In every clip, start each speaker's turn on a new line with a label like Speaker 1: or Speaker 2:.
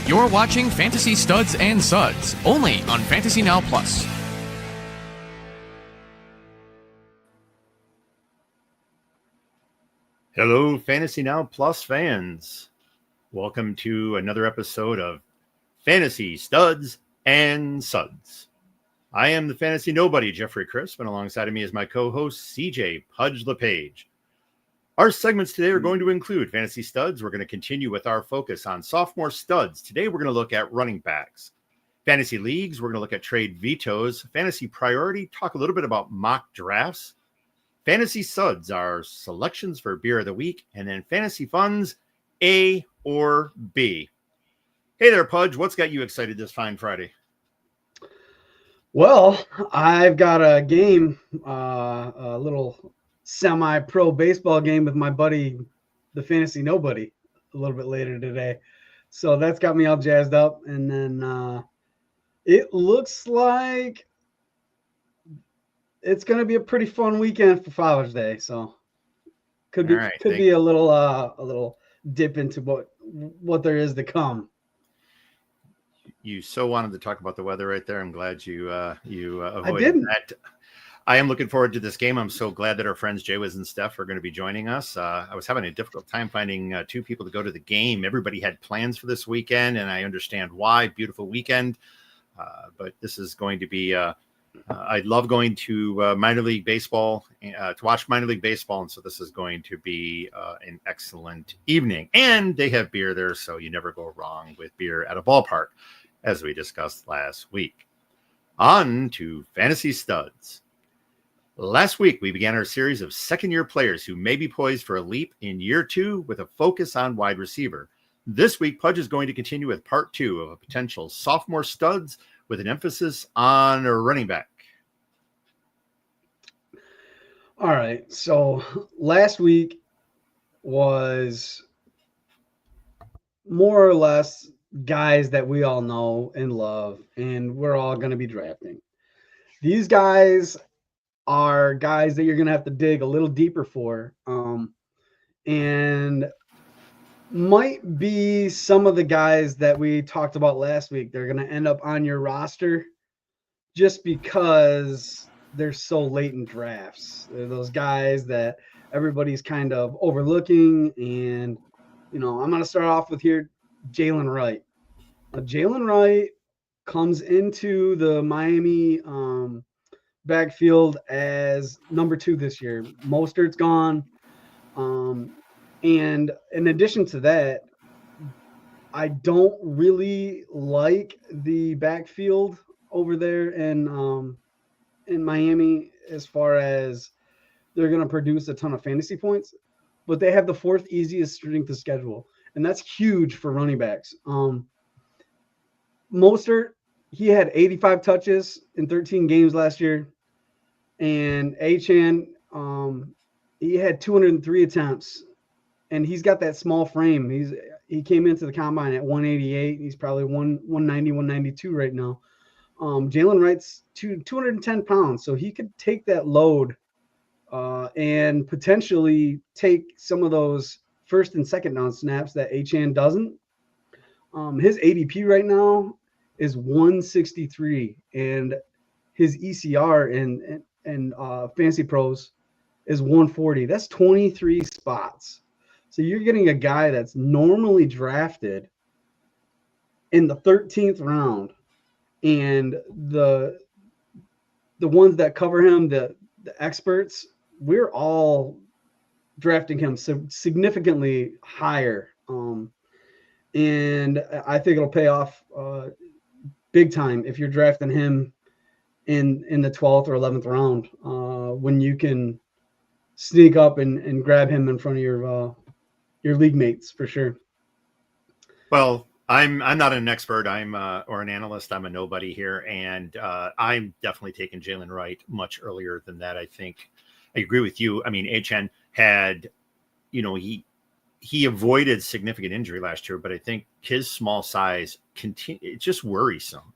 Speaker 1: You're watching Fantasy Studs and Suds, only on Fantasy Now Plus.
Speaker 2: Hello, Fantasy Now Plus fans. Welcome to another episode of Fantasy Studs and Suds. I am the Fantasy Nobody, Jeffrey Crisp, and alongside of me is my co-host, CJ Pudge LaPage. Our segments today are going to include Fantasy Studs. We're going to continue with our focus on Sophomore Studs. Today, we're going to look at running backs. Fantasy Leagues, we're going to look at trade vetoes. Fantasy Priority, talk a little bit about mock drafts. Fantasy Suds, our selections for Beer of the Week. And then Fantasy Funz, A or B. Hey there, Pudge. What's got you excited this fine Friday?
Speaker 3: Well, I've got a game, a little semi-pro baseball game with my buddy, the Fantasy Nobody, a little bit later today. So that's got me all jazzed up. And then it looks like it's going to be a pretty fun weekend for Father's Day. So could be a little dip into what there is to come.
Speaker 2: You so wanted to talk about the weather right there. I'm glad you avoided
Speaker 3: I didn't.
Speaker 2: that. I am looking forward to this game. I'm so glad that our friends Jay Wiz and Steph are going to be joining us. I was having a difficult time finding two people to go to the game. Everybody had plans for this weekend, and I understand why. Beautiful weekend. But this is going to be I love going to minor league baseball to watch minor league baseball. And so this is going to be an excellent evening. And they have beer there, so you never go wrong with beer at a ballpark, as we discussed last week. On to Fantasy Studs. Last week, we began our series of second-year players who may be poised for a leap in year two with a focus on wide receiver. This week, Pudge is going to continue with part two of a potential sophomore studs with an emphasis on a running back.
Speaker 3: All right. So last week was more or less guys that we all know and love, and we're all going to be drafting. These guys are guys that you're going to have to dig a little deeper for, and might be some of the guys that we talked about last week. They're going to end up on your roster just because they're so late in drafts. They're those guys that everybody's kind of overlooking. And, I'm going to start off with here, Jaylen Wright. Jaylen Wright comes into the Miami backfield as number 2 this year. Mostert's gone. And in addition to that, I don't really like the backfield over there in Miami as far as they're going to produce a ton of fantasy points, but they have the 4th easiest strength of schedule, and that's huge for running backs. Mostert, he had 85 touches in 13 games last year, and Achane, he had 203 attempts, and he's got that small frame. He came into the combine at 188. He's probably 190, 192 right now. Jaylen Wright's 210 pounds, so he could take that load and potentially take some of those first and second down snaps that Achane doesn't. His ADP right now is 163, and his ECR in Fantasy Pros is 140. That's 23 spots. So you're getting a guy that's normally drafted in the 13th round, and the ones that cover him, the experts, we're all drafting him significantly higher. And I think it'll pay off big time if you're drafting him in the 12th or 11th round when you can sneak up and grab him in front of your league mates for sure.
Speaker 2: Well, I'm not an expert. I'm or an analyst. I'm a nobody here, and I'm definitely taking Jaylen Wright much earlier than that. I think I agree with you. I mean, Achane had, he avoided significant injury last year, but I think his small size it's just worrisome.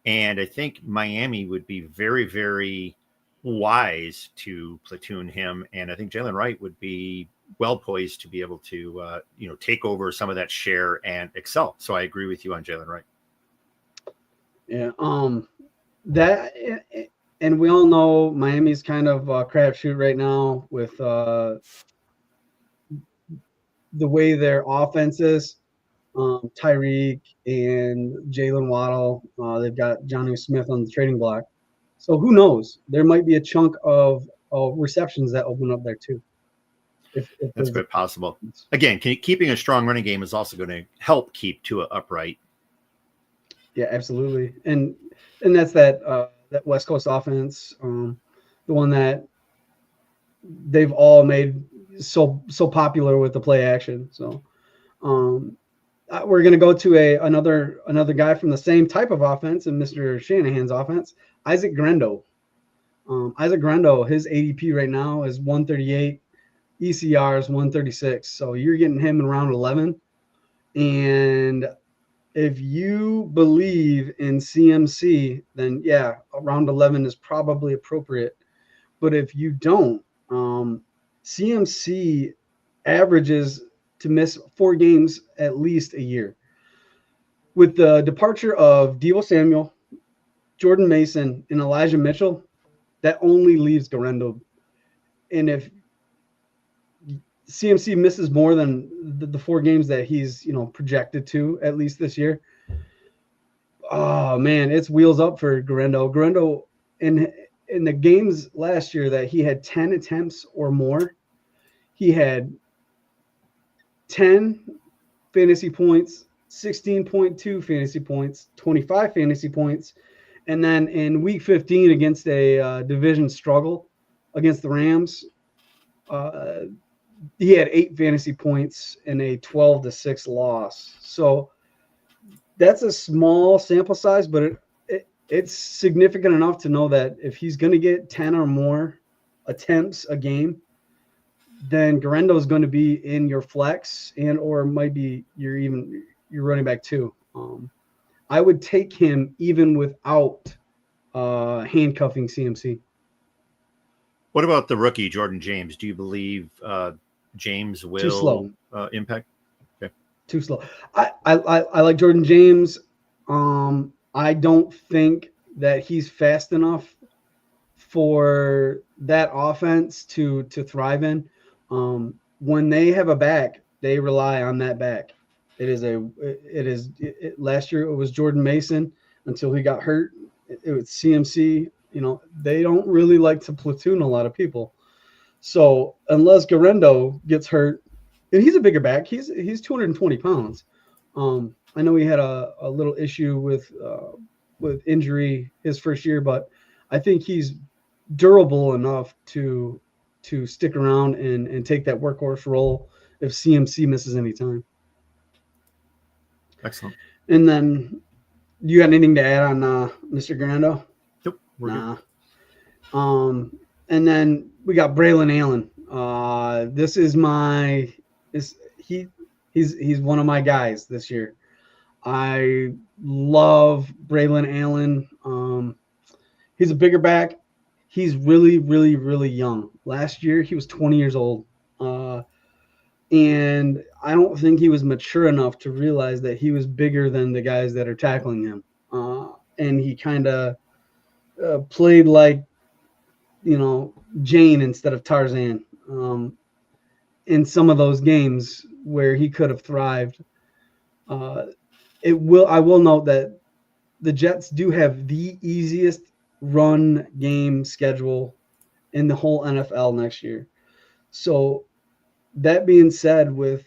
Speaker 2: And I think Miami would be very, very wise to platoon him. And I think Jaylen Wright would be well poised to be able to, take over some of that share and excel. So I agree with you on Jaylen Wright.
Speaker 3: Yeah. That, and we all know Miami's kind of a crapshoot right now with the way their offense is. Tyreek and Jalen Waddle. They've got Johnny Smith on the trading block. So who knows? There might be a chunk of receptions that open up there too. If
Speaker 2: That's quite possible. Again, keeping a strong running game is also going to help keep Tua upright.
Speaker 3: Yeah, absolutely. And that's that West Coast offense, the one that they've all made so popular with the play action. So we're going to go to another guy from the same type of offense in Mr. Shanahan's offense, Isaac Guerrendo. Isaac Guerrendo, his ADP right now is 138. ECR is 136. So you're getting him in round 11. And if you believe in CMC, then yeah, round 11 is probably appropriate. But if you don't, CMC averages to miss 4 games at least a year. With the departure of Deebo Samuel, Jordan Mason, and Elijah Mitchell, that only leaves Guerrendo. And if CMC misses more than the 4 games that he's projected to at least this year, oh man, it's wheels up for Guerrendo. Guerrendo in the games last year that he had 10 attempts or more, he had 10 fantasy points, 16.2 fantasy points, 25 fantasy points, and then in week 15 against a division struggle against the Rams, he had 8 fantasy points in a 12-6 loss. So that's a small sample size, but it's significant enough to know that if he's going to get 10 or more attempts a game, then Guerrendo is going to be in your flex and or might be your running back too. I would take him even without handcuffing CMC.
Speaker 2: What about the rookie Jordan James? Do you believe James will impact? Okay.
Speaker 3: Too slow. I like Jordan James. I don't think that he's fast enough for that offense to thrive in. When they have a back, they rely on that back. Last year it was Jordan Mason until he got hurt. It was CMC. They don't really like to platoon a lot of people. So unless Guerrendo gets hurt, and he's a bigger back, he's 220 pounds. I know he had a little issue with injury his first year, but I think he's durable enough to stick around and take that workhorse role if CMC misses any time.
Speaker 2: Excellent.
Speaker 3: And then, you got anything to add on Mr. Guerrendo?
Speaker 2: Nope.
Speaker 3: Nah. And then we got Braelon Allen. He's one of my guys this year. I love Braelon Allen. He's a bigger back. He's really, really, really young. Last year, he was 20 years old. And I don't think he was mature enough to realize that he was bigger than the guys that are tackling him. And he kind of played like, Jane instead of Tarzan in some of those games where he could have thrived. I will note that the Jets do have the easiest run game schedule in the whole NFL next year. So that being said, with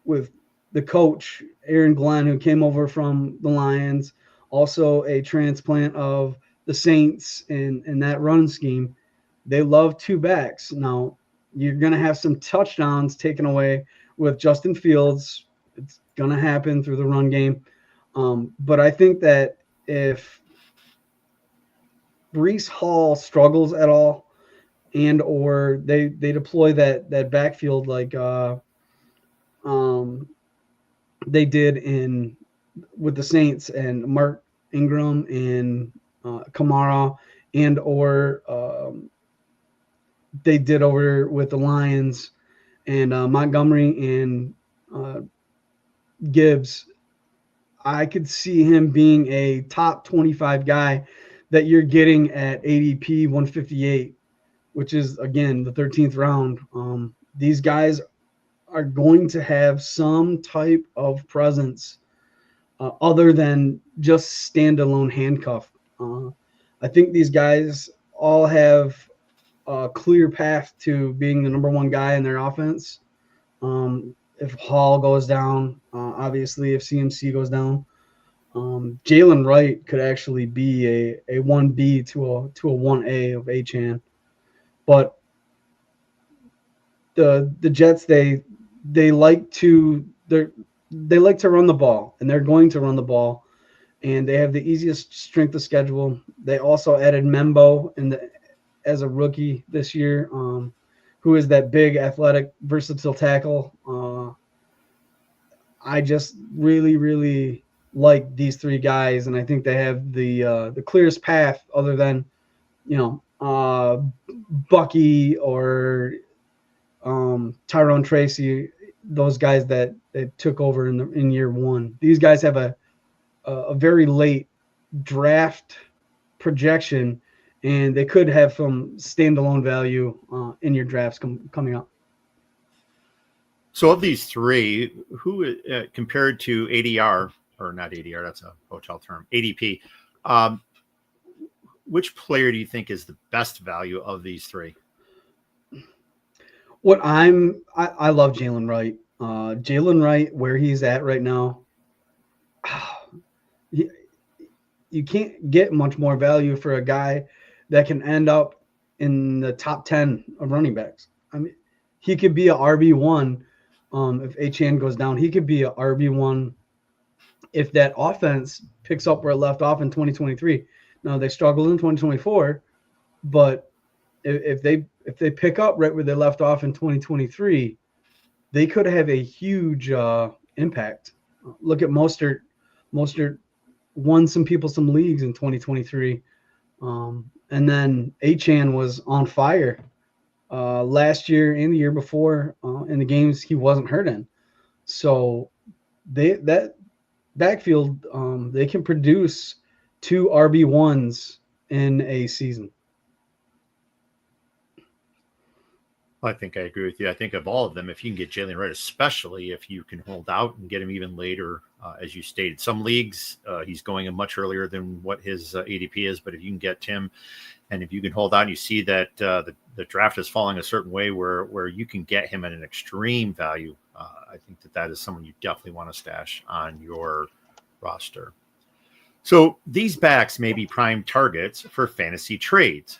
Speaker 3: the coach Aaron Glenn, who came over from the Lions, also a transplant of the Saints in that run scheme, they love 2 backs. Now you're going to have some touchdowns taken away with Justin Fields. It's going to happen through the run game. But I think that if Breece Hall struggles at all, and or they deploy that backfield like they did with the Saints and Mark Ingram and Kamara and or they did over with the Lions and Montgomery and Gibbs. I could see him being a top 25 guy that you're getting at ADP 158, which is, again, the 13th round. These guys are going to have some type of presence other than just standalone handcuff. I think these guys all have a clear path to being the number one guy in their offense. If Hall goes down, obviously if CMC goes down, Jaylen Wright could actually be a 1B to a 1A of Achane. But the Jets, they like to run the ball, and they're going to run the ball, and they have the easiest strength of schedule. They also added Membo as a rookie this year, who is that big, athletic, versatile tackle. I just really, really like these three guys, and I think they have the clearest path other than, Bucky or Tyrone Tracy, those guys that took over in year one. These guys have a very late draft projection, and they could have some standalone value in your drafts coming up.
Speaker 2: So of these three, who compared to ADR, or not ADR, that's a hotel term, ADP, which player do you think is the best value of these three?
Speaker 3: I love Jaylen Wright. Jaylen Wright, where he's at right now, you can't get much more value for a guy that can end up in the top 10 of running backs. I mean, he could be a RB1 if Achane goes down. He could be a RB1 if that offense picks up where it left off in 2023. Now, they struggled in 2024, but if they pick up right where they left off in 2023, they could have a huge impact. Look at Mostert. Mostert won some leagues in 2023. And then Achane was on fire last year and the year before in the games he wasn't hurt in. So that backfield, they can produce 2 RB1s in a season.
Speaker 2: I think I agree with you. I think of all of them, if you can get Jaylen Wright, especially if you can hold out and get him even later, as you stated, some leagues he's going in much earlier than what his ADP is. But if you can get him, and if you can hold out, and you see that the draft is falling a certain way where you can get him at an extreme value, I think that is someone you definitely want to stash on your roster. So these backs may be prime targets for fantasy trades.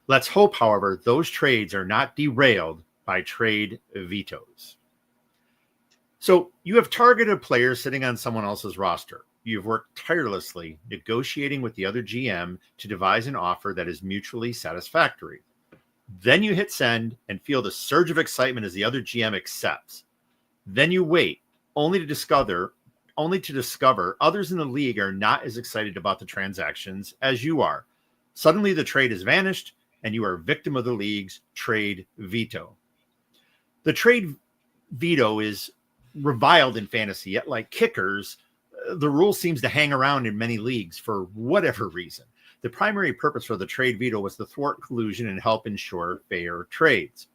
Speaker 2: Let's hope, however, those trades are not derailed by trade vetoes. So you have targeted players sitting on someone else's roster. You've worked tirelessly negotiating with the other GM to devise an offer that is mutually satisfactory. Then you hit send and feel the surge of excitement as the other GM accepts. Then you wait, only to discover others in the league are not as excited about the transactions as you are. Suddenly the trade has vanished, and you are a victim of the league's trade veto. The trade veto is reviled in fantasy, yet like kickers, the rule seems to hang around in many leagues for whatever reason. The primary purpose for the trade veto was to thwart collusion and help ensure fair trades.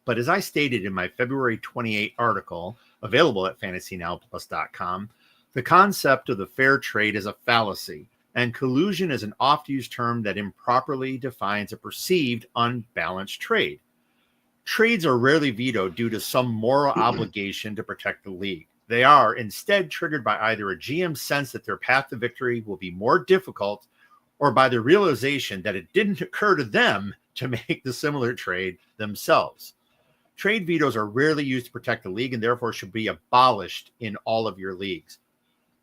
Speaker 2: But as I stated in my February 28 article, available at fantasynowplus.com, the concept of the fair trade is a fallacy, and collusion is an oft-used term that improperly defines a perceived unbalanced trade. Trades are rarely vetoed due to some moral obligation to protect the league. They are instead triggered by either a GM's sense that their path to victory will be more difficult, or by the realization that it didn't occur to them to make the similar trade themselves. Trade vetoes are rarely used to protect the league and therefore should be abolished in all of your leagues.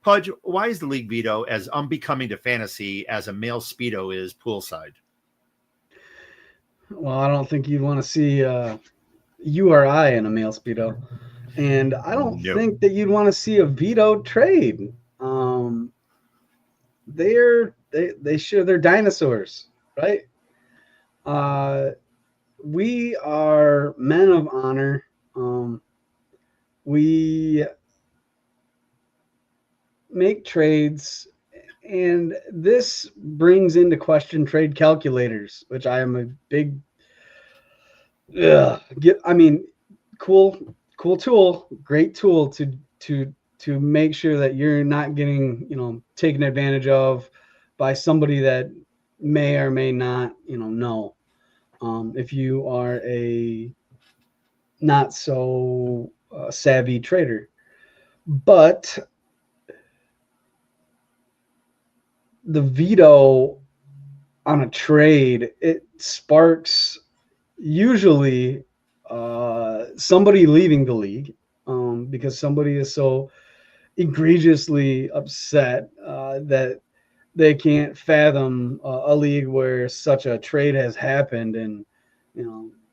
Speaker 2: Pudge, why is the league veto as unbecoming to fantasy as a male speedo is poolside?
Speaker 3: Well, I don't think you'd want to see you or I in a male speedo, and I don't think that you'd want to see a veto trade. They're dinosaurs. right? We are men of honor. We make trades, and this brings into question trade calculators, which I am a big cool tool, great tool to make sure that you're not getting, taken advantage of by somebody that may or may not, know. If you are a not so savvy trader. But the veto on a trade, it sparks usually somebody leaving the league because somebody is so egregiously upset that they can't fathom a league where such a trade has happened, and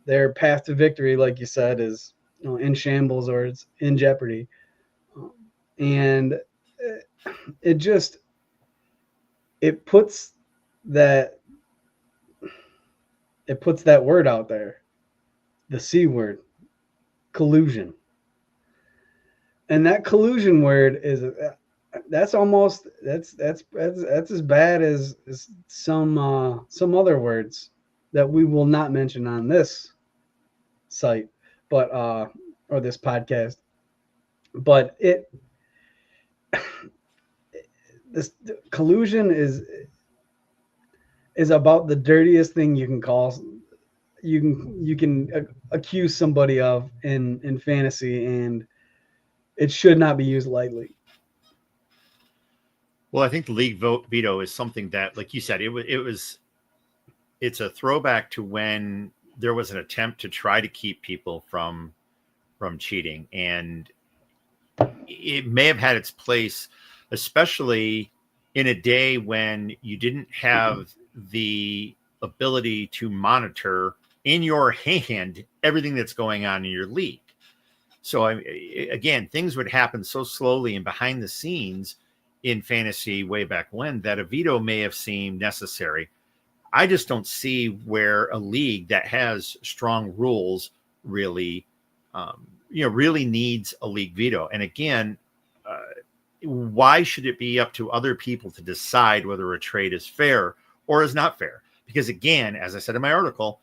Speaker 3: their path to victory, like you said, is in shambles or it's in jeopardy. And it just it puts that word out there, the C word, collusion. And that collusion word is that's as bad as some other words that we will not mention on this site, but or this podcast. But this collusion is about the dirtiest thing you can accuse somebody of in fantasy, and it should not be used lightly.
Speaker 2: Well, I think the league veto is something that, like you said, it's a throwback to when there was an attempt to try to keep people from cheating, and it may have had its place, especially in a day when you didn't have the ability to monitor in your hand everything that's going on in your league. So again, things would happen so slowly and behind the scenes in fantasy way back when that a veto may have seemed necessary. I just don't see where a league that has strong rules really needs a league veto. And again, why should it be up to other people to decide whether a trade is fair or is not fair? Because again, as I said in my article,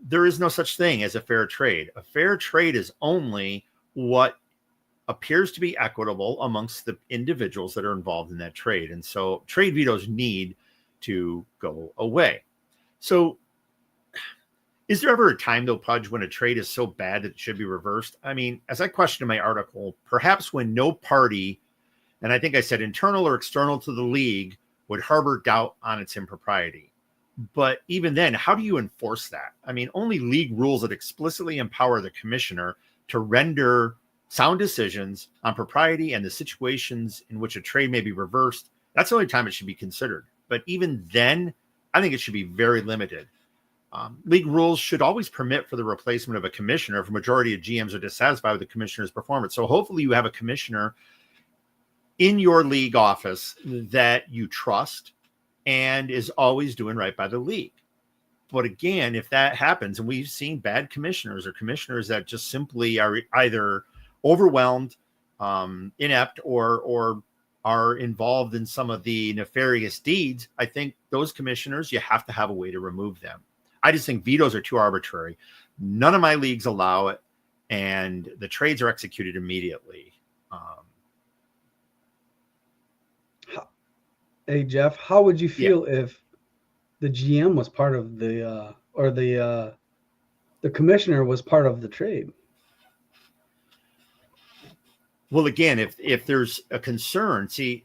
Speaker 2: there is no such thing as a fair trade. A fair trade is only what appears to be equitable amongst the individuals that are involved in that trade. And so trade vetoes need to go away. So is there ever a time, though, Pudge, when a trade is so bad that it should be reversed? I mean, as I questioned in my article, perhaps when no party, and I think I said internal or external to the league, would harbor doubt on its impropriety. But even then, how do you enforce that? I mean, only league rules that explicitly empower the commissioner to render sound decisions on propriety and the situations in which a trade may be reversed. That's the only time it should be considered. But even then, I think it should be very limited. League rules should always permit for the replacement of a commissioner if a majority of GMs are dissatisfied with the commissioner's performance. So hopefully you have a commissioner in your league office that you trust and is always doing right by the league. But again, if that happens, and we've seen bad commissioners or commissioners that just simply are either overwhelmed, inept, or are involved in some of the nefarious deeds, I think those commissioners, you have to have a way to remove them. I just think vetoes are too arbitrary. None of my leagues allow it, and the trades are executed immediately.
Speaker 3: Hey, Jeff, how would you feel if the GM was part of the commissioner was part of the trade?
Speaker 2: Well, again, if there's a concern, see,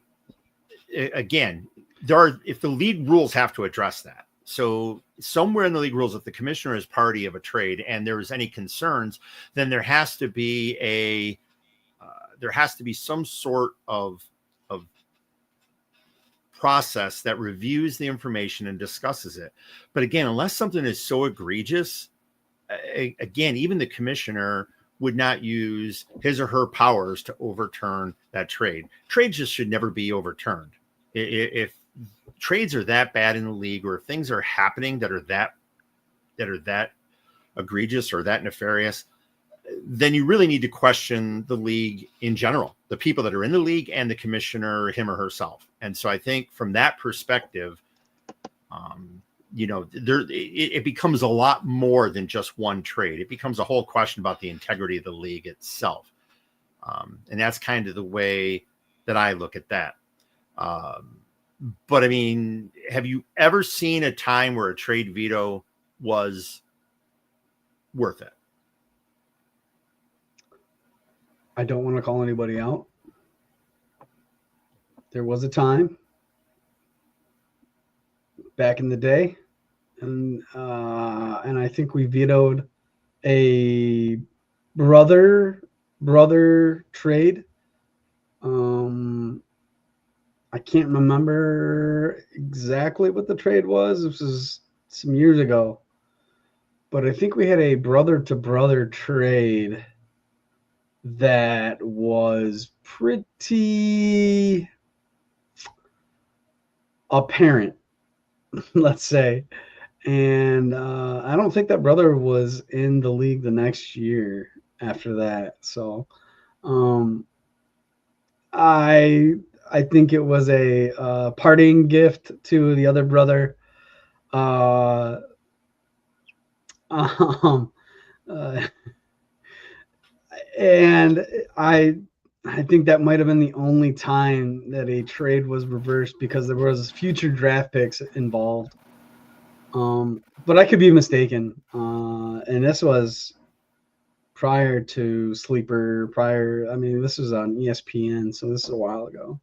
Speaker 2: again, if the league rules have to address that. So somewhere in the league rules, if the commissioner is party of a trade and there's any concerns, then there has to be some sort of process that reviews the information and discusses it. But again, unless something is so egregious, again, even the commissioner would not use his or her powers to overturn that trade. Trades just should never be overturned. If trades are that bad in the league, or if things are happening that are that egregious or that nefarious, then you really need to question the league in general, the people that are in the league and the commissioner, him or herself. And so I think from that perspective, it becomes a lot more than just one trade. It becomes a whole question about the integrity of the league itself. And that's kind of the way that I look at that. But I mean, have you ever seen a time where a trade veto was worth it?
Speaker 3: I don't want to call anybody out. There was a time back in the day, and I think we vetoed a brother trade. I can't remember exactly what the trade was. This was some years ago, but I think we had a brother to brother trade that was pretty apparent, let's say. And I don't think that brother was in the league the next year after that. So I think it was a parting gift to the other brother. And I think that might have been the only time that a trade was reversed, because there was future draft picks involved. But I could be mistaken. And this was prior to Sleeper, this was on ESPN, so this is a while ago.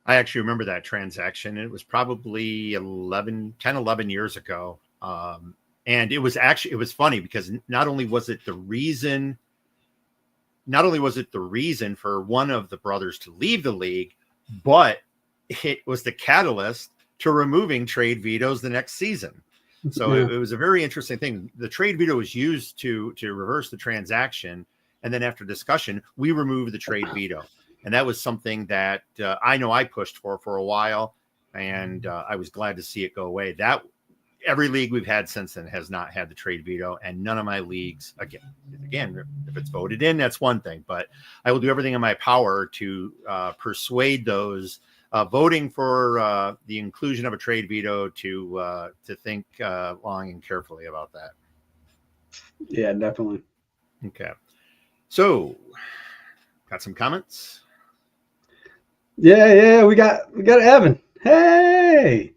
Speaker 2: I actually remember that transaction. It was probably 11 years ago. And it was funny because not only was it the reason for one of the brothers to leave the league, but it was the catalyst to removing trade vetoes the next season. So it was a very interesting thing. The trade veto was used to reverse the transaction. And then after discussion, we removed the trade veto. And that was something that I know I pushed for a while. And I was glad to see it go away. Every league we've had since then has not had the trade veto, and none of my leagues, again, if it's voted in, that's one thing, but I will do everything in my power to persuade those voting for the inclusion of a trade veto to think long and carefully about that.
Speaker 3: Yeah, definitely.
Speaker 2: Okay. So got some comments?
Speaker 3: Yeah. We got Evan. Hey,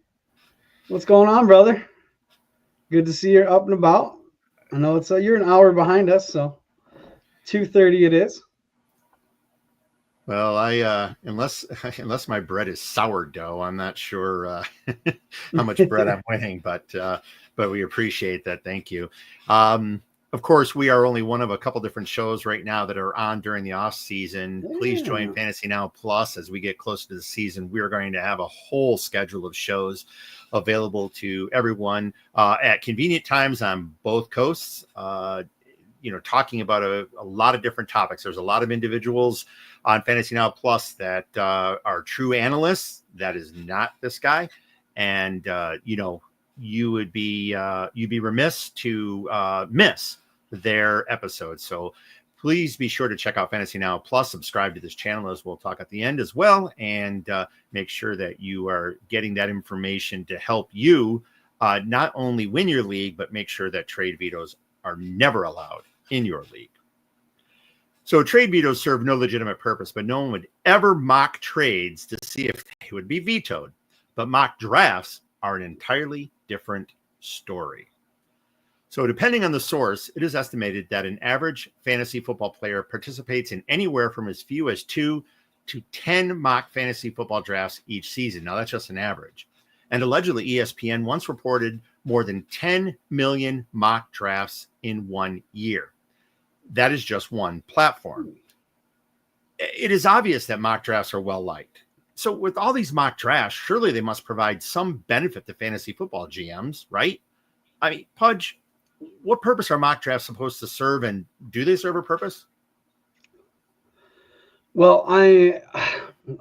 Speaker 3: what's going on, brother? Good to see you're up and about. I know you're an hour behind us, so 2:30 it is.
Speaker 2: Well, unless my bread is sourdough, I'm not sure how much bread I'm winning, but we appreciate that. Thank you. Of course, we are only one of a couple different shows right now that are on during the off season. Yeah. Please join Fantasy Now Plus as we get closer to the season. We're going to have a whole schedule of shows available to everyone at convenient times on both coasts. Talking about a lot of different topics. There's a lot of individuals on Fantasy Now Plus that are true analysts. That is not this guy. And, you'd be remiss to miss their episodes. So please be sure to check out Fantasy Now Plus, subscribe to this channel, as we'll talk at the end as well, and make sure that you are getting that information to help you not only win your league, but make sure that trade vetoes are never allowed in your league. So trade vetoes serve no legitimate purpose, but no one would ever mock trades to see if they would be vetoed. But mock drafts are an entirely different story. So depending on the source, it is estimated that an average fantasy football player participates in anywhere from as few as 2 to 10 mock fantasy football drafts each season. Now, that's just an average. And allegedly, ESPN once reported more than 10 million mock drafts in 1 year. That is just one platform. It is obvious that mock drafts are well liked. So with all these mock drafts, surely they must provide some benefit to fantasy football GMs, right? I mean, Pudge, what purpose are mock drafts supposed to serve, and do they serve a purpose?
Speaker 3: Well, I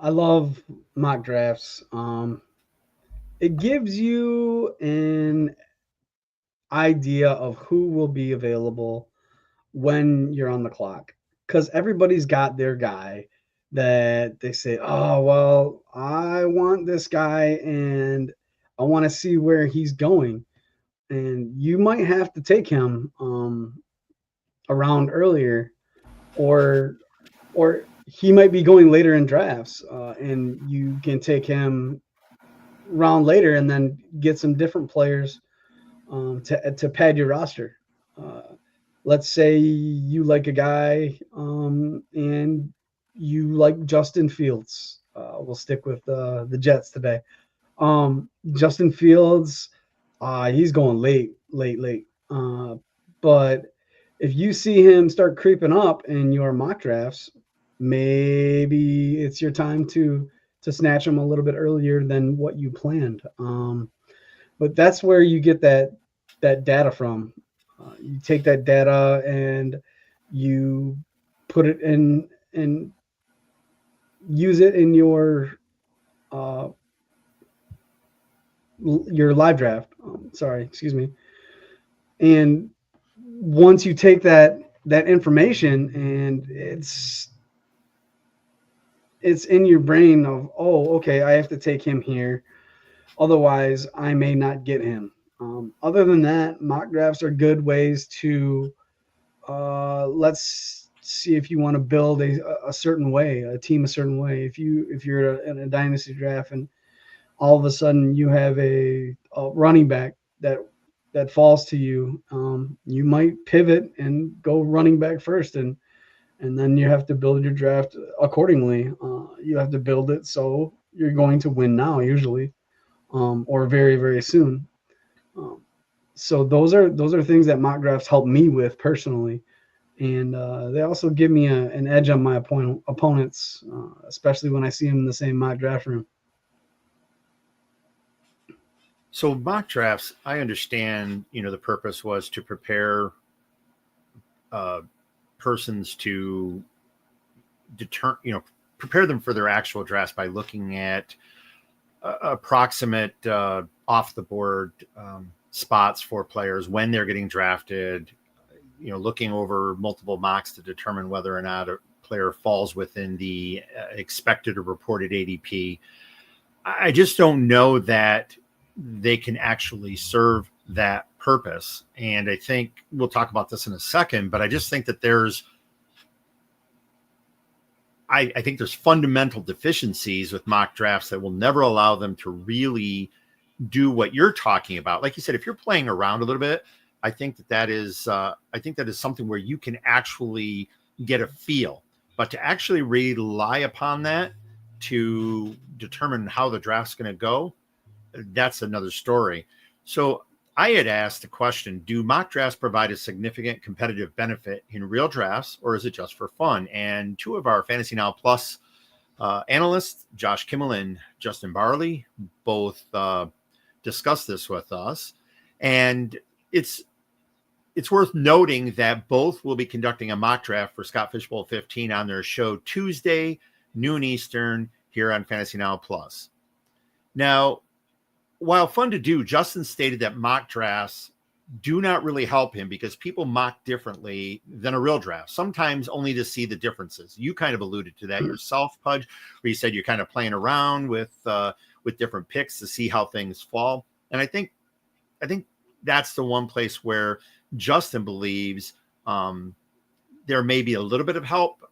Speaker 3: love mock drafts. it gives you an idea of who will be available when you're on the clock, because everybody's got their guy that they say, oh, well, I want this guy and I want to see where he's going. And you might have to take him around earlier, or he might be going later in drafts, and you can take him round later and then get some different players to pad your roster. Uh, let's say you like a guy and you like Justin Fields. We'll stick with the Jets today. Justin Fields, he's going late. But if you see him start creeping up in your mock drafts, maybe it's your time to snatch him a little bit earlier than what you planned. But that's where you get that data from. You take that data and you put it in and use it in your live draft. Excuse me. And once you take that information and it's in your brain of, oh, okay, I have to take him here, otherwise I may not get him. Other than that, mock drafts are good ways to let's see if you want to build a certain way, a team a certain way. If you're in a dynasty draft and all of a sudden you have a running back that falls to you, you might pivot and go running back first, and then you have to build your draft accordingly. You have to build it so you're going to win now, usually, or very, very soon. So those are things that mock drafts help me with personally, and they also give me an edge on my opponents, especially when I see them in the same mock draft room.
Speaker 2: So mock drafts, I understand, the purpose was to prepare persons to prepare them for their actual drafts by looking at approximate off the board spots for players when they're getting drafted, looking over multiple mocks to determine whether or not a player falls within the expected or reported ADP. I just don't know that they can actually serve that purpose. And I think we'll talk about this in a second, but I just think that I think there's fundamental deficiencies with mock drafts that will never allow them to really do what you're talking about. Like you said, if you're playing around a little bit, I think that is something where you can actually get a feel, but to actually rely upon that to determine how the draft's going to go, that's another story. So I had asked the question, do mock drafts provide a significant competitive benefit in real drafts, or is it just for fun? And two of our Fantasy Now Plus analysts, Josh Kimmel and Justin Barley, both discussed this with us. And it's worth noting that both will be conducting a mock draft for Scott Fishbowl 15 on their show Tuesday, noon Eastern, here on Fantasy Now Plus. Now, while fun to do, Justin stated that mock drafts do not really help him because people mock differently than a real draft, sometimes only to see the differences. You kind of alluded to that yourself, Pudge, where you said you're kind of playing around with different picks to see how things fall. And I think that's the one place where Justin believes there may be a little bit of help,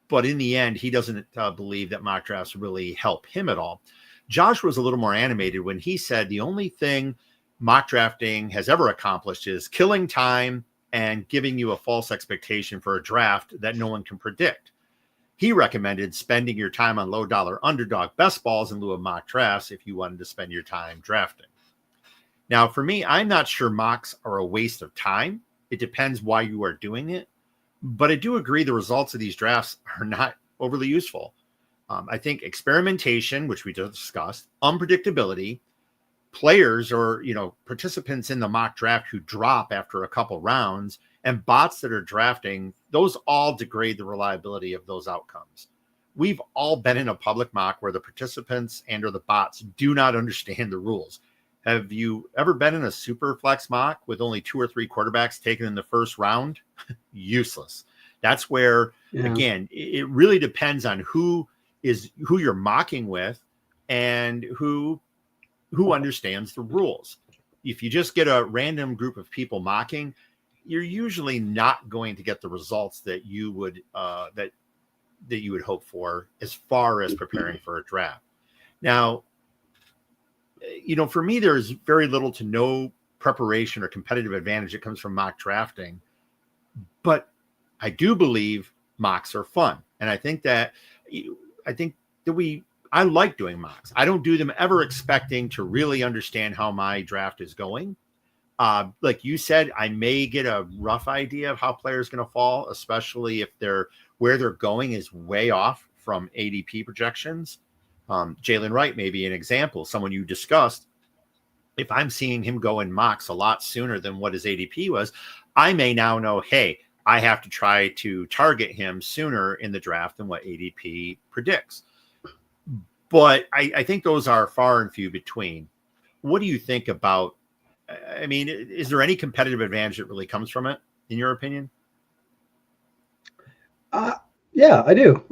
Speaker 2: but in the end, he doesn't believe that mock drafts really help him at all. Josh was a little more animated when he said the only thing mock drafting has ever accomplished is killing time and giving you a false expectation for a draft that no one can predict. He recommended spending your time on low dollar underdog best balls in lieu of mock drafts if you wanted to spend your time drafting. Now, for me, I'm not sure mocks are a waste of time. It depends why you are doing it. But I do agree the results of these drafts are not overly useful. I think experimentation, which we just discussed, unpredictability, players or participants in the mock draft who drop after a couple rounds, and bots that are drafting, those all degrade the reliability of those outcomes. we've all been in a public mock where the participants and or the bots do not understand the rules. Have you ever been in a super flex mock with only 2 or 3 quarterbacks taken in the first round? Useless. That's where, again, it really depends on who you're mocking with and who understands the rules. If you just get a random group of people mocking, you're usually not going to get the results that you would that you would hope for as far as preparing for a draft. Now, for me, there's very little to no preparation or competitive advantage that comes from mock drafting, but I do believe mocks are fun. And I think that I like doing mocks. I don't do them ever expecting to really understand how my draft is going. Like you said, I may get a rough idea of how players going to fall, especially if where they're going is way off from ADP projections. Jaylen Wright may be an example, someone you discussed. If I'm seeing him go in mocks a lot sooner than what his ADP was, I may now know, hey, I have to try to target him sooner in the draft than what ADP predicts. But I think those are far and few between. What do you think about, I mean, is there any competitive advantage that really comes from it, in your opinion?
Speaker 3: Yeah, I do.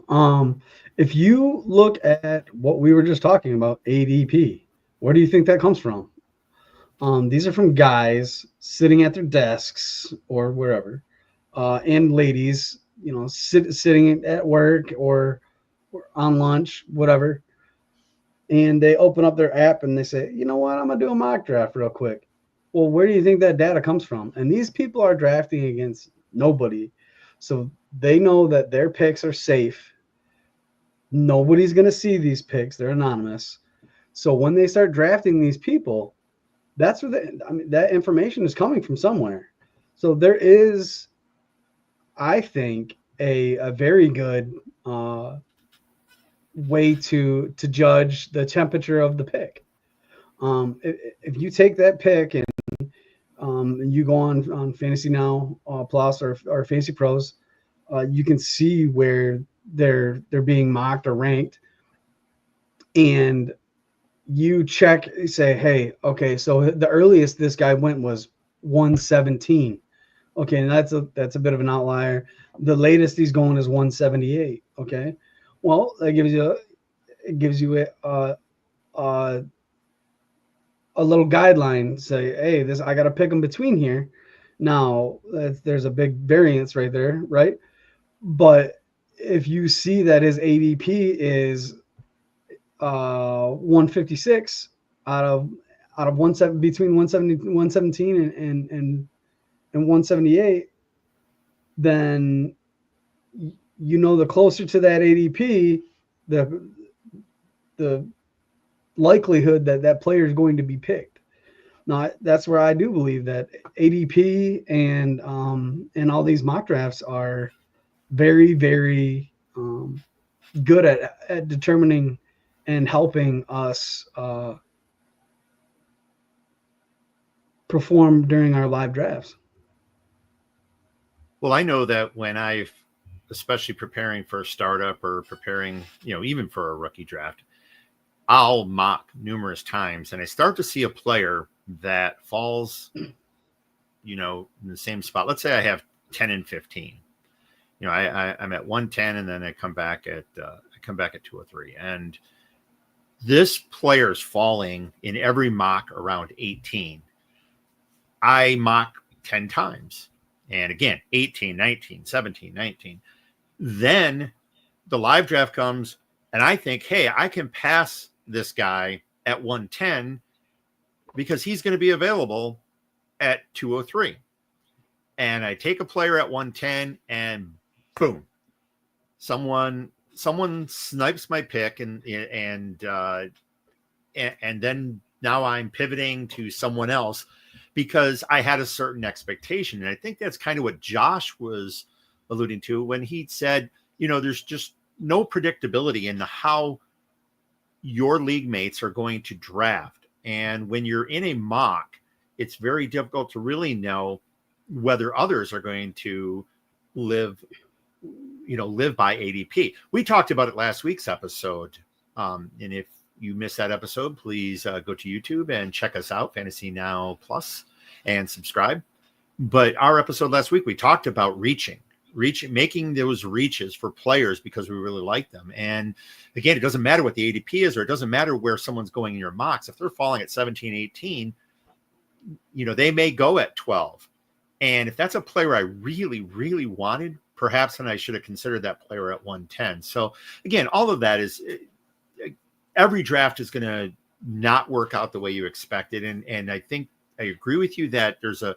Speaker 3: If you look at what we were just talking about, ADP, where do you think that comes from? These are from guys sitting at their desks or wherever, and ladies, sitting at work or on lunch, whatever. And they open up their app and they say, you know what, I'm going to do a mock draft real quick. Well, where do you think that data comes from? And these people are drafting against nobody. So they know that their picks are safe. Nobody's going to see these picks. They're anonymous. So when they start drafting these people, that's where that information is coming from somewhere. So there is, I think, a very good way to judge the temperature of the pick. If you take that pick and you go on Fantasy Now Plus or Fantasy Pros, you can see where they're being mocked or ranked, and you say, hey, okay, so the earliest this guy went was 117. Okay, and that's a bit of an outlier. The latest he's going is 178. Okay, well, that gives you a little guideline. Say, hey, I got to pick them between here. Now there's a big variance right there, right? But if you see that his ADP is 156 out of 17 between 117 and 178, then the closer to that ADP, the likelihood that player is going to be picked. Now, that's where I do believe that ADP and all these mock drafts are very, very good at determining and helping us perform during our live drafts.
Speaker 2: Well, I know that when especially preparing for a startup or preparing, even for a rookie draft, I'll mock numerous times and I start to see a player that falls, in the same spot. Let's say I have 10 and 15. I'm at 110 and then I come back at 203. And this player's falling in every mock around 18. I mock 10 times. And again, 18, 19, 17, 19. Then the live draft comes and I think, hey, I can pass this guy at 110 because he's going to be available at 203. And I take a player at 110 and boom, someone snipes my pick and then now I'm pivoting to someone else because I had a certain expectation. And I think that's kind of what Josh was alluding to when he said, there's just no predictability in how your league mates are going to draft. And when you're in a mock, it's very difficult to really know whether others are going to live, live by ADP. We talked about it last week's episode. And if you missed that episode, please go to YouTube and check us out, Fantasy Now Plus, and subscribe. But our episode last week, we talked about making those reaches for players because we really like them. And again, it doesn't matter what the ADP is, or it doesn't matter where someone's going in your mocks. If they're falling at 17, 18, they may go at 12. And if that's a player I really, really wanted, perhaps then I should have considered that player at 110. So again, all of that is, every draft is going to not work out the way you expected. And I think I agree with you that there's a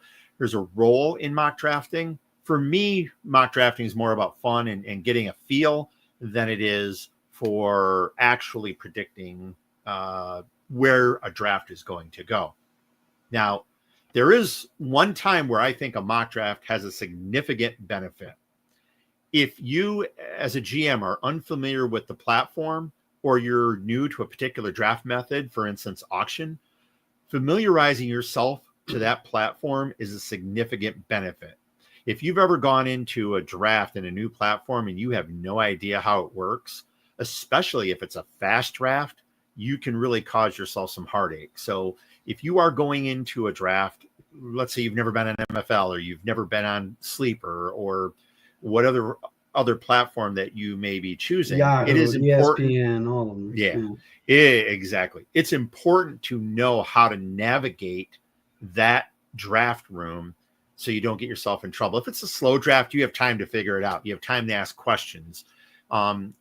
Speaker 2: role in mock drafting. For me, mock drafting is more about fun and getting a feel than it is for actually predicting where a draft is going to go. Now, there is one time where I think a mock draft has a significant benefit. If you, as a GM, are unfamiliar with the platform, or you're new to a particular draft method, for instance, auction, familiarizing yourself to that platform is a significant benefit. If you've ever gone into a draft in a new platform and you have no idea how it works, especially if it's a fast draft, you can really cause yourself some heartache. So if you are going into a draft, let's say you've never been on MFL, or you've never been on Sleeper, or what other platform that you may be choosing,
Speaker 3: Yahoo,
Speaker 2: it is important.
Speaker 3: ESPN, all of them.
Speaker 2: Yeah, exactly. It's important to know how to navigate that draft room so you don't get yourself in trouble. If it's a slow draft, you have time to figure it out. You have time to ask questions.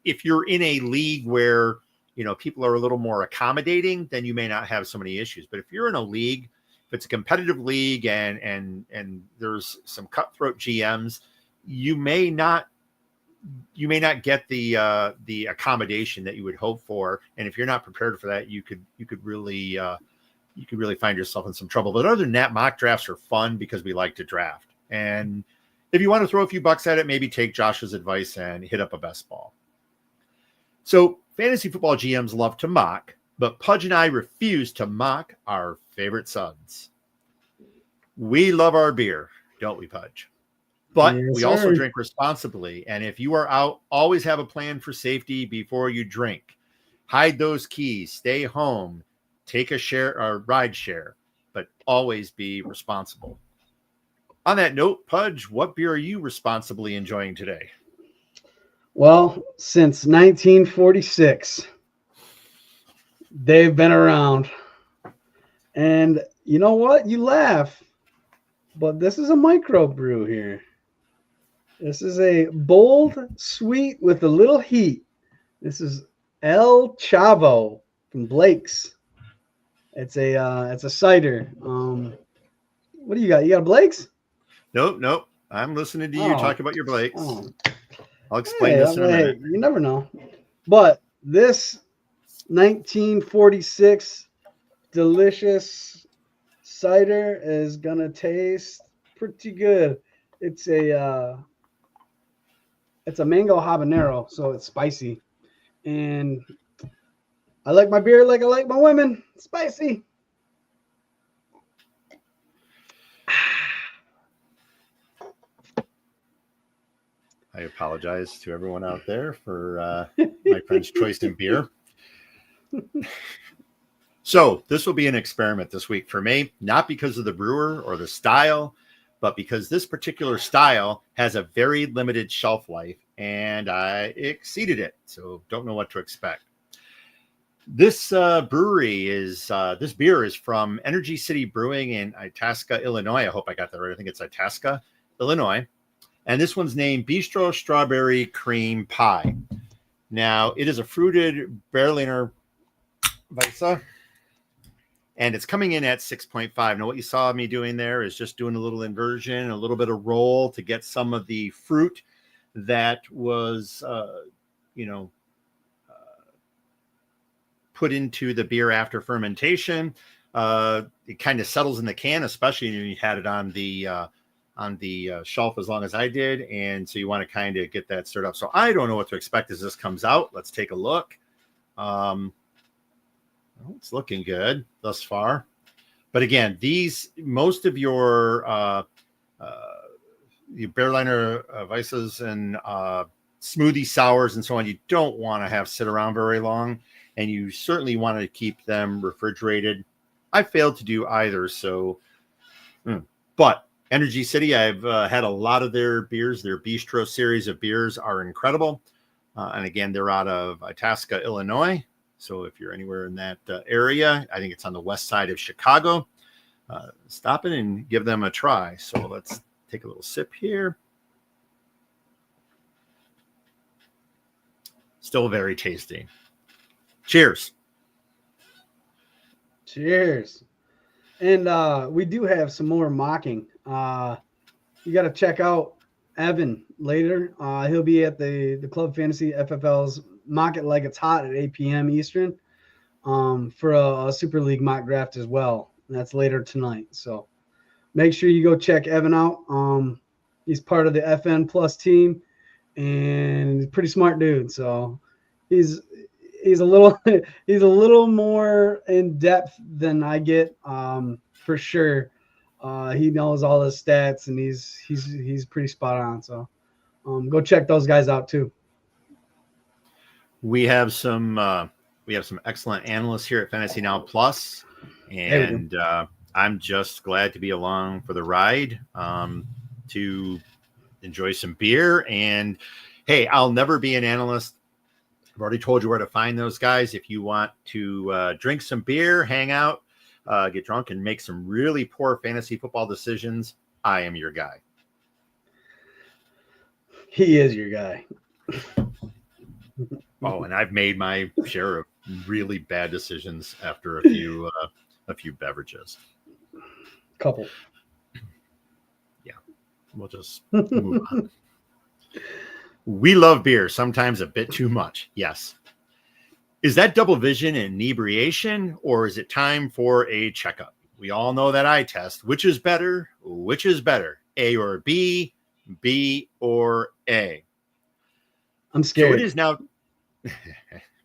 Speaker 2: If you're in a league where people are a little more accommodating, then you may not have so many issues. But if you're in a league, if it's a competitive league and there's some cutthroat GMs, you may not get the accommodation that you would hope for. And if you're not prepared for that, you could really find yourself in some trouble. But other than that, mock drafts are fun because we like to draft. And if you want to throw a few bucks at it, maybe take Josh's advice and hit up a best ball. So fantasy football GMs love to mock, but Pudge and I refuse to mock our favorite Suds. We love our beer, don't we, Pudge? But
Speaker 3: Yes,
Speaker 2: we
Speaker 3: sir.
Speaker 2: also drink responsibly. And if you are out, always have a plan for safety before you drink. Hide those keys, stay home, take a share or ride share, but always be responsible. On that note, Pudge, what beer are you responsibly enjoying today?
Speaker 3: Well, since 1946, they've been around. And you know what? You laugh, but this is a microbrew here. This is a bold, sweet with a little heat. This is El Chavo from Blake's. It's a cider. What do you got? You got Blake's?
Speaker 2: Nope. I'm listening to you talk about your Blakes. I'll explain
Speaker 3: Hey,
Speaker 2: this in a minute.
Speaker 3: You never know. But this 1946 delicious cider is gonna taste pretty good. It's a mango habanero, so it's spicy. And I like my beer like I like my women, spicy.
Speaker 2: I apologize to everyone out there for my friend's choice in beer. So this will be an experiment this week for me, not because of the brewer or the style, but because this particular style has a very limited shelf life and I exceeded it. So don't know what to expect. This this beer is from Energy City Brewing in Itasca, Illinois. I hope I got that right. I think it's Itasca, Illinois. And this one's named Bistro Strawberry Cream Pie. Now, it is a fruited Berliner Weisse, and it's coming in at 6.5. Now, what you saw me doing there is just doing a little inversion, a little bit of roll to get some of the fruit that was, put into the beer after fermentation. It kind of settles in the can, especially when you had it on the shelf as long as I did. And so you want to kind of get that stirred up. So I don't know what to expect as this comes out. Let's take a look. It's looking good thus far. But again, most of your Berliner Weisses and smoothie sours and so on, you don't want to have sit around very long, and you certainly want to keep them refrigerated. I failed to do either. So, but Energy City, I've had a lot of their beers. Their Bistro series of beers are incredible. And again, they're out of Itasca, Illinois. So if you're anywhere in that area, I think it's on the west side of Chicago. Stop in and give them a try. So let's take a little sip here. Still very tasty. Cheers.
Speaker 3: Cheers. And we do have some more mocking. You got to check out Evan later. He'll be at the Club Fantasy FFL's Mock It Like It's Hot at 8 p.m. Eastern for a Super League mock draft as well. And that's later tonight. So make sure you go check Evan out. He's part of the FN Plus team, and he's a pretty smart dude. So he's a little more in depth than I get, for sure. He knows all his stats, and he's pretty spot on. So go check those guys out too.
Speaker 2: We have some excellent analysts here at Fantasy Now Plus, and I'm just glad to be along for the ride, to enjoy some beer. And hey, I'll never be an analyst. I've already told you where to find those guys. If you want to drink some beer, hang out, get drunk, and make some really poor fantasy football decisions, I am your guy.
Speaker 3: He is your guy.
Speaker 2: Oh, and I've made my share of really bad decisions after a few beverages.
Speaker 3: Couple.
Speaker 2: Yeah, we'll just move on. We love beer, sometimes a bit too much. Yes. Is that double vision and inebriation, or is it time for a checkup? We all know that eye test. Which is better? Which is better? A or B? B or A?
Speaker 3: I'm scared.
Speaker 2: So it is now.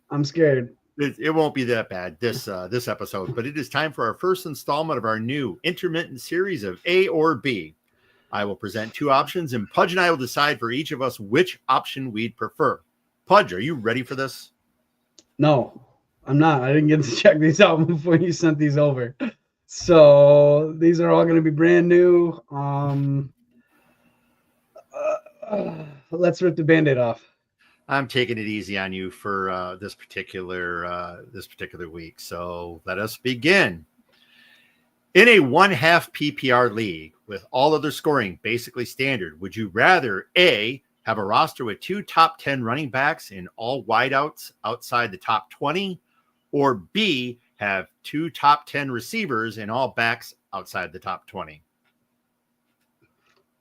Speaker 3: I'm scared.
Speaker 2: It won't be that bad this episode, but it is time for our first installment of our new intermittent series of A or B. I will present two options, and Pudge and I will decide for each of us which option we'd prefer. Pudge, are you ready for this?
Speaker 3: No, I'm not. I didn't get to check these out before you sent these over. So these are all going to be brand new. Let's rip the Band-Aid off.
Speaker 2: I'm taking it easy on you for this particular week. So let us begin. In a 1/2 PPR league with all other scoring basically standard, would you rather A, have a roster with 2 top 10 running backs and all wideouts outside the top 20, or B, have 2 top 10 receivers and all backs outside the top 20?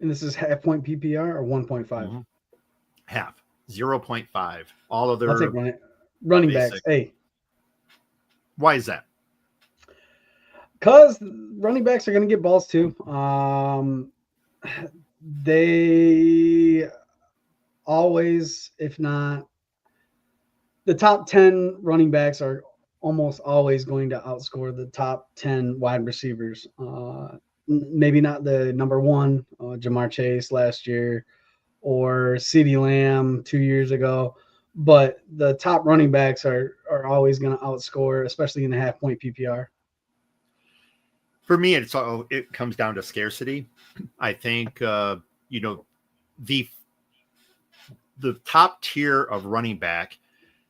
Speaker 3: And this is half point PPR or 1.5?
Speaker 2: Mm-hmm. Half. 0.5. All other
Speaker 3: I'll take running backs. A.
Speaker 2: Why is that?
Speaker 3: Because running backs are going to get balls too. They always, if not, the top 10 running backs are almost always going to outscore the top 10 wide receivers. Maybe not the number one, Jamar Chase last year, or CeeDee Lamb 2 years ago, but the top running backs are always going to outscore, especially in the half point PPR.
Speaker 2: For me, it comes down to scarcity. I think the top tier of running back,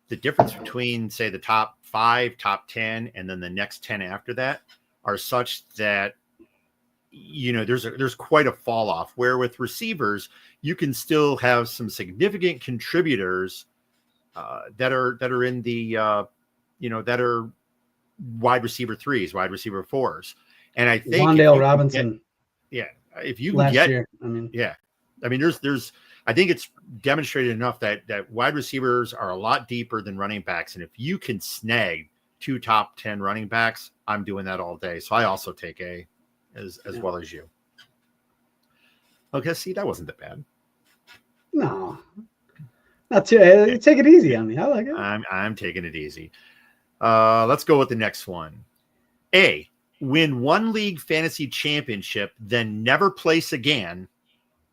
Speaker 2: the difference between, say, the top 5, top 10, and then the next 10 after that are such that there's quite a fall off. Where with receivers, you can still have some significant contributors that are in the that are wide receiver 3s, wide receiver 4s. And I think
Speaker 3: Wan'Dale Robinson.
Speaker 2: If you
Speaker 3: last
Speaker 2: get,
Speaker 3: year,
Speaker 2: there's I think it's demonstrated enough that wide receivers are a lot deeper than running backs. And if you can snag 2 top 10 running backs, I'm doing that all day. So I also take A as well as you. Okay, see, that wasn't that bad.
Speaker 3: No, not too. Take it easy on me. I like it.
Speaker 2: I'm taking it easy. Let's go with the next one. A, win 1 league fantasy championship, then never place again,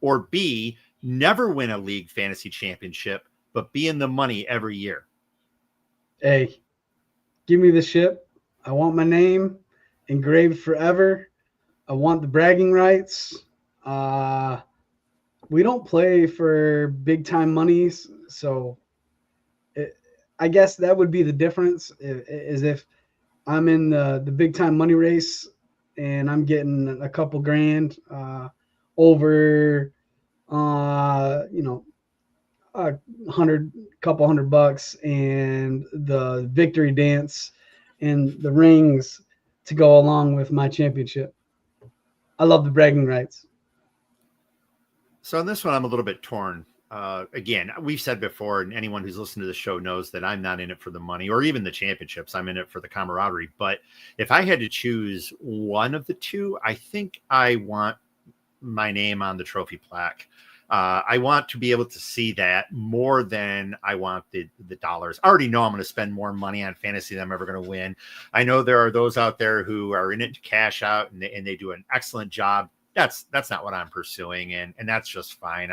Speaker 2: or B, never win a league fantasy championship, but be in the money every year?
Speaker 3: Hey, give me the ship. I want my name engraved forever. I want the bragging rights. We don't play for big time monies, so I guess that would be the difference. Is if I'm in the big time money race and I'm getting a couple grand over, a couple $100 and the victory dance and the rings to go along with my championship. I love the bragging rights.
Speaker 2: So on this one, I'm a little bit torn. Again, we've said before, and anyone who's listened to the show knows that I'm not in it for the money or even the championships. I'm in it for the camaraderie. But if I had to choose one of the two, I think I want my name on the trophy plaque. I want to be able to see that more than I want the dollars. I already know I'm going to spend more money on fantasy than I'm ever going to win. I know there are those out there who are in it to cash out, and they do an excellent job. That's not what I'm pursuing, and that's just fine.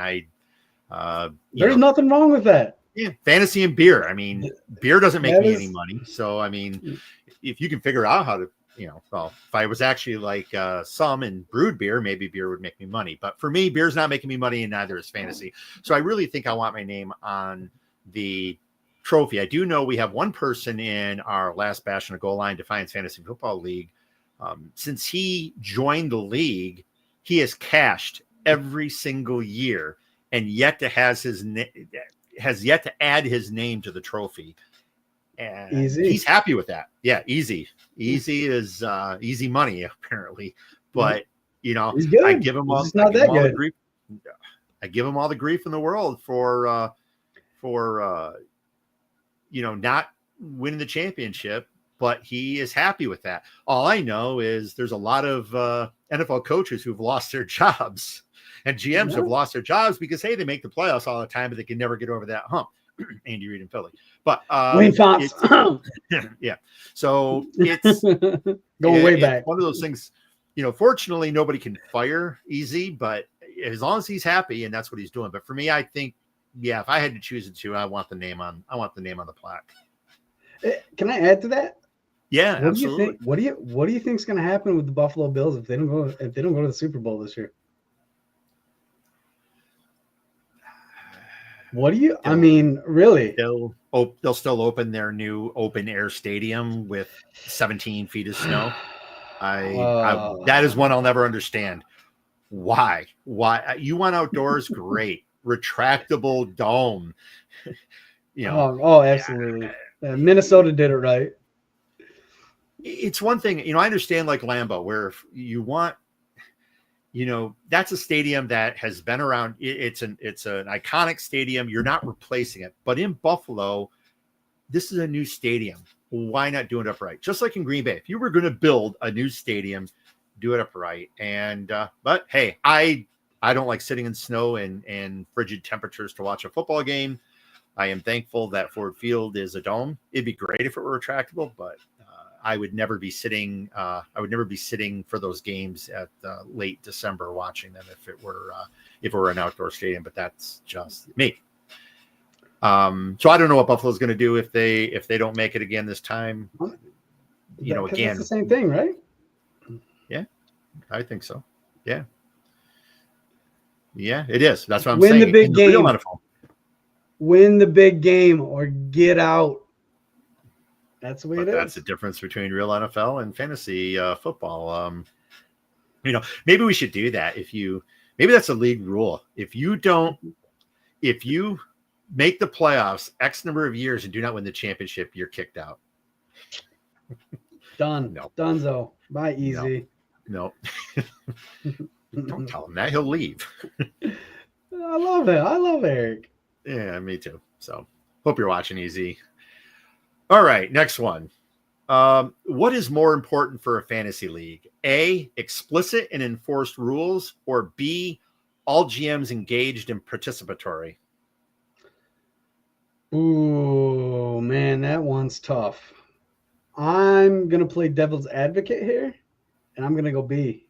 Speaker 2: There's
Speaker 3: nothing wrong with that.
Speaker 2: Yeah, fantasy and beer. I mean, beer doesn't make me any money. So, I mean, if you can figure out how to, well, if I was actually like some and brewed beer, maybe beer would make me money. But for me, beer's not making me money, and neither is fantasy. So I really think I want my name on the trophy. I do know we have one person in our last Bastion of Goal Line Defiance Fantasy Football League. Since he joined the league, he has cashed every single year and yet to has yet to add his name to the trophy. And
Speaker 3: easy.
Speaker 2: He's happy with that. Yeah, easy is easy money apparently. But
Speaker 3: he's good.
Speaker 2: I give him all the grief. I give him all the grief in the world for not winning the championship, but he is happy with that. All I know is there's a lot of NFL coaches who've lost their jobs, and GMs have lost their jobs because, hey, they make the playoffs all the time, but they can never get over that hump. Andy Reid and Philly. But
Speaker 3: Wayne Fox.
Speaker 2: Yeah. So it's
Speaker 3: going way back.
Speaker 2: One of those things, fortunately nobody can fire easy, but as long as he's happy, and that's what he's doing. But for me, I think, if I had to choose the two, I want the name on the plaque.
Speaker 3: Can I add to that?
Speaker 2: Yeah,
Speaker 3: what
Speaker 2: absolutely.
Speaker 3: Do you think? What do you think is going to happen with the Buffalo Bills if they don't go to the Super Bowl this year? Really?
Speaker 2: They'll still open their new open air stadium with 17 feet of snow. That is one I'll never understand. Why you want outdoors? Great. Retractable dome.
Speaker 3: Absolutely. Minnesota did it right.
Speaker 2: It's one thing, I understand like Lambeau, where if you want, that's a stadium that has been around. It's an iconic stadium. You're not replacing it. But in Buffalo, this is a new stadium. Why not do it upright? Just like in Green Bay, if you were going to build a new stadium, do it upright. And but hey, I don't like sitting in snow and frigid temperatures to watch a football game. I am thankful that Ford Field is a dome. It'd be great if it were retractable, but I would never be sitting. I would never be sitting for those games at late December watching them if it were an outdoor stadium. But that's just me. So I don't know what Buffalo's going to do if they don't make it again this time. Again,
Speaker 3: it's the same thing, right?
Speaker 2: Yeah, I think so. Yeah, it is. That's what I'm saying.
Speaker 3: Win the big game. Win the big game or get out. That's the way it is.
Speaker 2: That's the difference between real NFL and fantasy football. Maybe we should do that. Maybe that's a league rule. If you make the playoffs X number of years and do not win the championship, you're kicked out.
Speaker 3: Done.
Speaker 2: No.
Speaker 3: Donezo. Bye, easy.
Speaker 2: No. Don't tell him that. He'll leave.
Speaker 3: I love it. I love Eric.
Speaker 2: Yeah, me too. So hope you're watching, Easy. All right, next one. What is more important for a fantasy league? A, explicit and enforced rules, or B, all GMs engaged and participatory?
Speaker 3: Ooh, man, that one's tough. I'm going to play devil's advocate here, and I'm going to go B.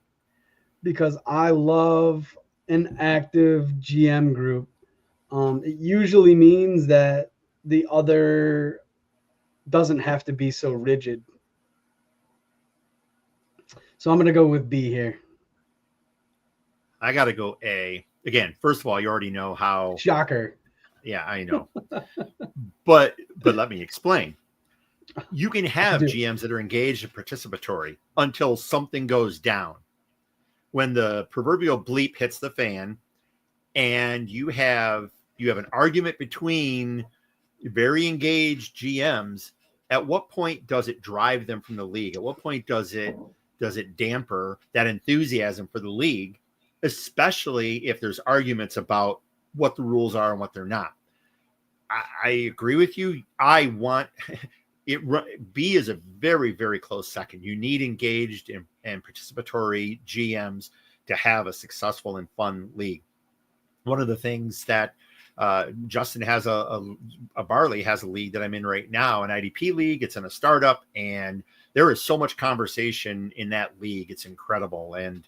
Speaker 3: Because I love an active GM group, it usually means that the other doesn't have to be so rigid. So I'm going to go with B here.
Speaker 2: I got to go A. Again, first of all, you already know how.
Speaker 3: Shocker.
Speaker 2: Yeah, I know. but let me explain. You can have GMs that are engaged and participatory until something goes down. When the proverbial bleep hits the fan and you have an argument between very engaged GMs, at what point does it drive them from the league? At what point does it damper that enthusiasm for the league, especially if there's arguments about what the rules are and what they're not? I agree with you. I want it. B is a very, very close second. You need engaged and participatory GMs to have a successful and fun league. One of the things that Justin has a Barley has a league that I'm in right now, an IDP league. It's in a startup, and there is so much conversation in that league. It's incredible, and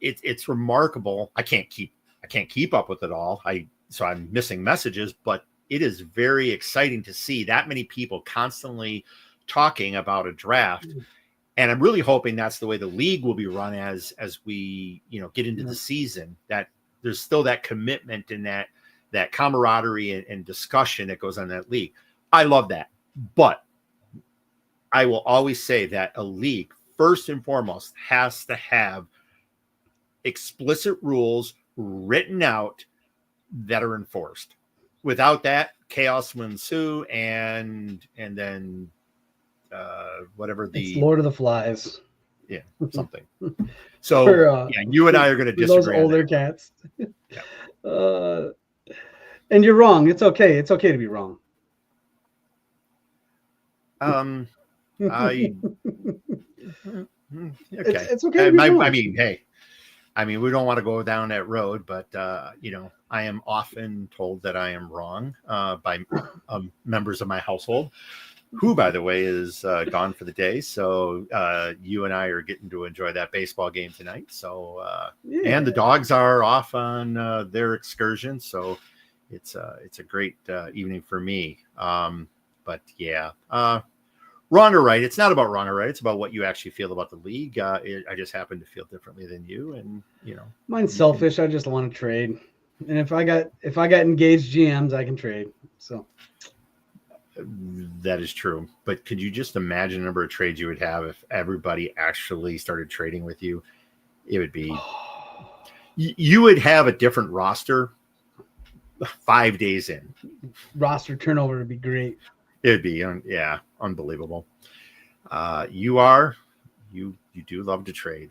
Speaker 2: it's remarkable. I can't keep up with it all. So I'm missing messages, but it is very exciting to see that many people constantly talking about a draft. And I'm really hoping that's the way the league will be run as we, get into the season, that there's still that commitment and that camaraderie and discussion that goes on in that league. I love that. But I will always say that a league, first and foremost, has to have explicit rules written out that are enforced. Without that, chaos will ensue, and then whatever it's
Speaker 3: Lord of the Flies.
Speaker 2: Yeah, something. So you and I are going to disagree.
Speaker 3: Those older cats. Yeah. And you're wrong. It's okay. It's okay to be wrong.
Speaker 2: Okay.
Speaker 3: It's okay to be wrong.
Speaker 2: I mean, we don't want to go down that road, but I am often told that I am wrong by members of my household, who, by the way, is gone for the day. So you and I are getting to enjoy that baseball game tonight. So and the dogs are off on their excursion, so it's a great evening for me. But yeah. Wrong or right? It's not about wrong or right. It's about what you actually feel about the league. I just happen to feel differently than you, and
Speaker 3: mine's selfish. I just want to trade, and if I got engaged GMs, I can trade. So
Speaker 2: that is true. But could you just imagine the number of trades you would have if everybody actually started trading with you? It would be you would have a different roster 5 days in.
Speaker 3: Roster turnover would be great.
Speaker 2: It'd be unbelievable. You do love to trade.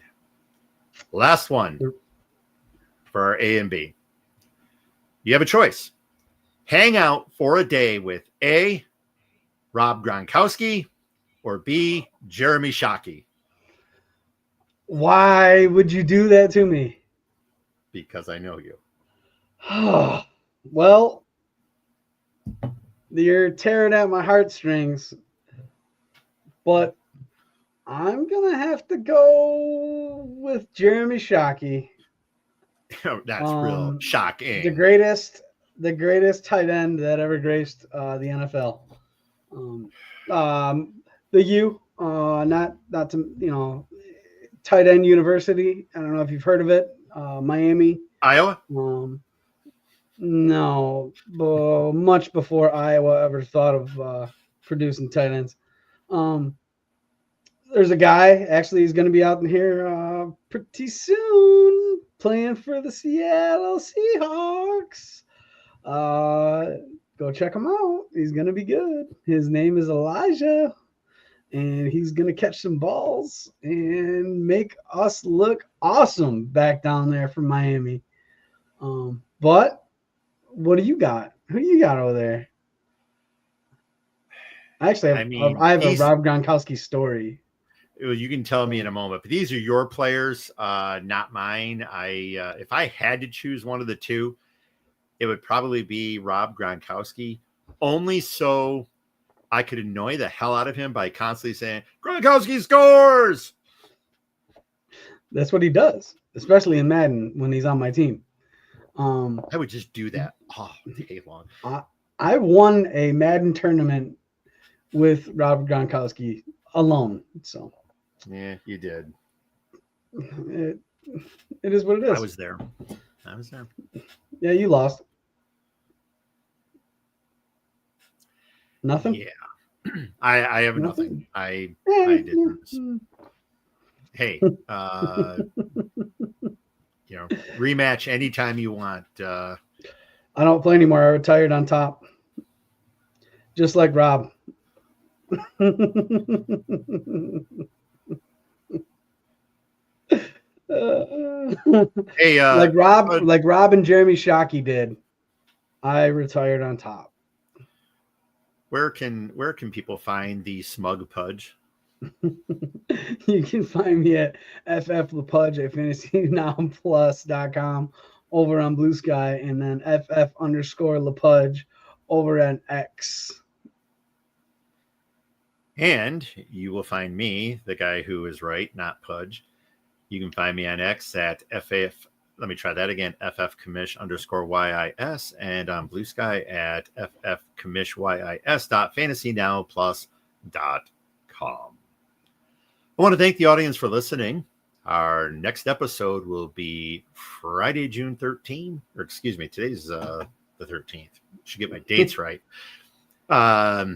Speaker 2: Last one for our A and B. You have a choice. Hang out for a day with A, Rob Gronkowski, or B, Jeremy Shockey.
Speaker 3: Why would you do that to me?
Speaker 2: Because I know you.
Speaker 3: Well, you're tearing at my heartstrings, but I'm going to have to go with Jeremy Shockey.
Speaker 2: That's real shocking.
Speaker 3: The greatest tight end that ever graced the NFL. The U, not to, tight end university. I don't know if you've heard of it. Miami.
Speaker 2: Iowa?
Speaker 3: No, much before Iowa ever thought of producing tight ends. There's a guy, actually, he's going to be out in here pretty soon playing for the Seattle Seahawks. Go check him out. He's going to be good. His name is Elijah, and he's going to catch some balls and make us look awesome back down there from Miami. But what do you got? Who do you got over there? Actually, I have a Rob Gronkowski story.
Speaker 2: You can tell me in a moment, but these are your players, not mine. If I had to choose one of the two, it would probably be Rob Gronkowski, only so I could annoy the hell out of him by constantly saying, Gronkowski scores!
Speaker 3: That's what he does. especially in Madden when he's on my team.
Speaker 2: I would just do that all day long.
Speaker 3: I won a Madden tournament with Robert Gronkowski alone. So
Speaker 2: yeah, you did.
Speaker 3: It is what it is.
Speaker 2: I was there.
Speaker 3: Yeah, you lost. Nothing?
Speaker 2: Yeah. I have nothing. I didn't. Hey, rematch anytime you want.
Speaker 3: I don't play anymore. I retired on top. Just like Rob.
Speaker 2: Hey,
Speaker 3: like Rob and Jeremy Shockey did. I retired on top.
Speaker 1: Where can people find the smug Pudge?
Speaker 3: You can find me at LaPage at fantasynowplus.com over on Blue Sky, and then ff_LaPage over at X.
Speaker 2: And you will find me, the guy who is right, not Pudge. You can find me on X at FF. Let me try that again. FFCommish_YIS, and on Blue Sky at FFCommishYIS.fantasynowplus.com. I want to thank the audience for listening. Our next episode will be Friday, June 13th. Or excuse me, today's the 13th. Should get my dates right. I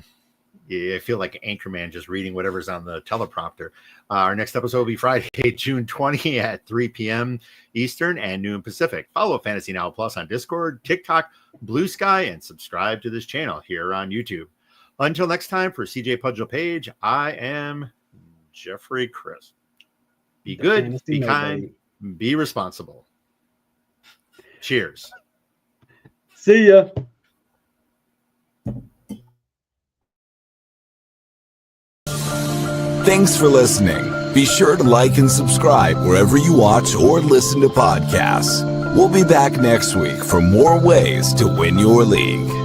Speaker 2: feel like Anchorman just reading whatever's on the teleprompter. Our next episode will be Friday, June 20 at 3 p.m. Eastern and noon Pacific. Follow Fantasy Now Plus on Discord, TikTok, Blue Sky, and subscribe to this channel here on YouTube. Until next time, for CJ Pudge LaPage, I am Jeffrey Chris. Be good, be kind, be responsible. Cheers.
Speaker 3: See ya.
Speaker 4: Thanks for listening. Be sure to like and subscribe wherever you watch or listen to podcasts. We'll be back next week for more ways to win your league.